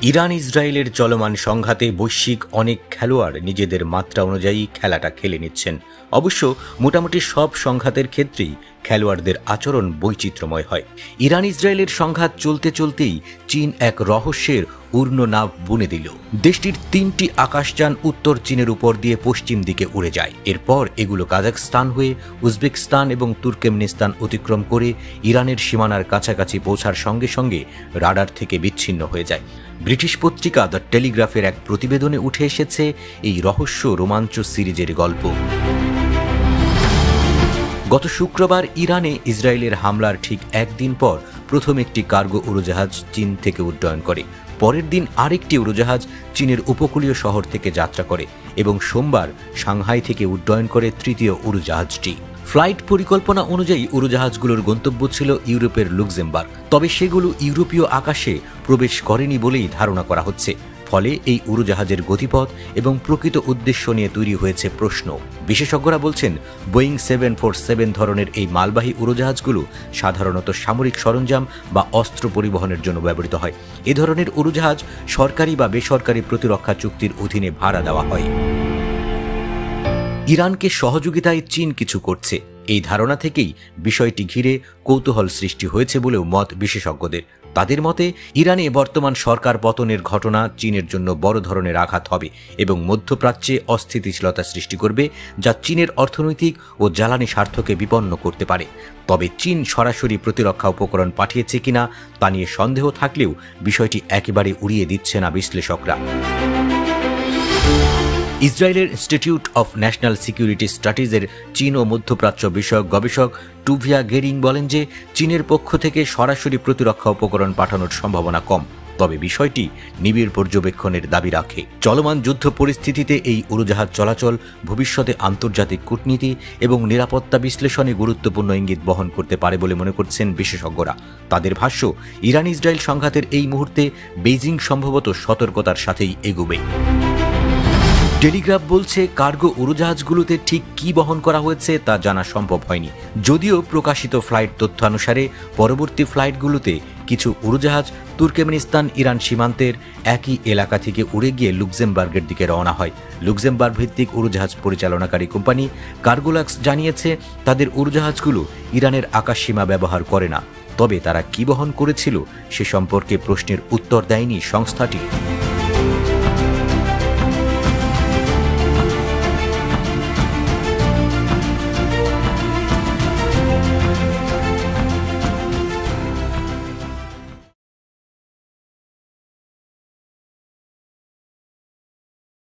Iran ইসরায়েলের চলমান সংঘাতে বৈশ্বিক অনেক খেলোয়াড় নিজেদের মাত্রা অনুযায়ী খেলাটা খেলে নিচ্ছেন। অবশ্য মোটামুটি সব সংঘাতের ক্ষেত্রেই খেলোয়াড়দের আচরণ বৈচিত্র্যময় হয়। ইরান ইসরায়েলের সংঘাত চলতে চলতেই চীন এক রহস্যের উর্ণনাভ বুনে দিল। দেশটির 3টি আকাশযান উত্তর চীনের উপর দিয়ে পশ্চিম দিকে উড়ে যায়। এরপর এগুলো কাজাখস্তান হয়ে উজবেকিস্তান এবং তুর্কমেনিস্তান অতিক্রম করে ইরানের সীমানার কাছাকাছি পৌঁছার সঙ্গে সঙ্গে রাডার থেকে বিচ্ছিন্ন হয়ে যায়। ব্রিটিশ পত্রিকা দ্য টেলিগ্রাফের এক প্রতিবেদনে উঠে এসেছে এই রহস্য রোমাঞ্চ সিরিজের গল্প। গত শুক্রবার ইরানে ইসরায়েলের হামলার ঠিক একদিন পর প্রথম একটি কার্গো উড়োজাহাজ চীন থেকে উড্ডয়ন করে। পরের দিন আরেকটি উড়োজাহাজ চীনের উপকূলীয় শহর থেকে যাত্রা করে এবং সোমবার সাংহাই থেকে উড্ডয়ন করে তৃতীয় উড়োজাহাজটি। ফ্লাইট পরিকল্পনা অনুযায়ী উড়োজাহাজগুলোর গন্তব্য ছিল ইউরোপের লুক্সেমবার্গ, তবে সেগুলো ইউরোপীয় আকাশে প্রবেশ করেনি বলেই ধারণা করা হচ্ছে। ফলে এই উড়োজাহাজের গতিপথ এবং প্রকৃত উদ্দেশ্য নিয়ে তৈরি হয়েছে প্রশ্ন। বিশেষজ্ঞরা বলছেন, বোয়িং 747 ধরনের এই মালবাহী উড়োজাহাজগুলো সাধারণত সামরিক সরঞ্জাম বা অস্ত্র পরিবহনের জন্য ব্যবহৃত হয়। এ ধরনের উড়োজাহাজ সরকারি বা বেসরকারি প্রতিরক্ষা চুক্তির অধীনে ভাড়া দেওয়া হয়। ইরানকে সহযোগিতায় চীন কিছু করছে, এই ধারণা থেকেই বিষয়টি ঘিরে কৌতূহল সৃষ্টি হয়েছে বলেও মত বিশেষজ্ঞদের। তাদের মতে, ইরানে বর্তমান সরকার পতনের ঘটনা চীনের জন্য বড় ধরনের আঘাত হবে এবং মধ্যপ্রাচ্যে অস্থিতিশীলতা সৃষ্টি করবে, যা চীনের অর্থনৈতিক ও জ্বালানি স্বার্থকে বিপন্ন করতে পারে। তবে চীন সরাসরি প্রতিরক্ষা উপকরণ পাঠিয়েছে কিনা তা নিয়ে সন্দেহ থাকলেও বিষয়টি একেবারে উড়িয়ে দিচ্ছে না বিশ্লেষকরা। ইসরায়েলের ইনস্টিটিউট অফ ন্যাশনাল সিকিউরিটি স্টাডিজের চীন ও মধ্যপ্রাচ্য বিষয়ক গবেষক টুভিয়া গেরিং বলেন যে চীনের পক্ষ থেকে সরাসরি প্রতিরক্ষা উপকরণ পাঠানোর সম্ভাবনা কম, তবে বিষয়টি নিবিড় পর্যবেক্ষণের দাবি রাখে। চলমান যুদ্ধ পরিস্থিতিতে এই উড়োজাহাজ চলাচল ভবিষ্যতে আন্তর্জাতিক কূটনীতি এবং নিরাপত্তা বিশ্লেষণে গুরুত্বপূর্ণ ইঙ্গিত বহন করতে পারে বলে মনে করছেন বিশেষজ্ঞরা। তাদের ভাষ্য, ইরান ইসরায়েল সংঘাতের এই মুহূর্তে বেইজিং সম্ভবত সতর্কতার সাথেই এগোবে। টেলিগ্রাফ বলছে, কার্গো উড়োজাহাজগুলোতে ঠিক কি বহন করা হয়েছে তা জানা সম্ভব হয়নি। যদিও প্রকাশিত ফ্লাইট তথ্যানুসারে পরবর্তী ফ্লাইটগুলোতে কিছু উড়োজাহাজ তুর্কমেনিস্তান ইরান সীমান্তের একই এলাকা থেকে উড়ে গিয়ে লুক্সেমবার্গের দিকে রওনা হয়। লুক্সেমবার্গ ভিত্তিক উড়োজাহাজ পরিচালনাকারী কোম্পানি কার্গোলাক্স জানিয়েছে, তাদের উড়োজাহাজগুলো ইরানের আকাশসীমা ব্যবহার করে না। তবে তারা কি বহন করেছিল সে সম্পর্কে প্রশ্নের উত্তর দেয়নি সংস্থাটি।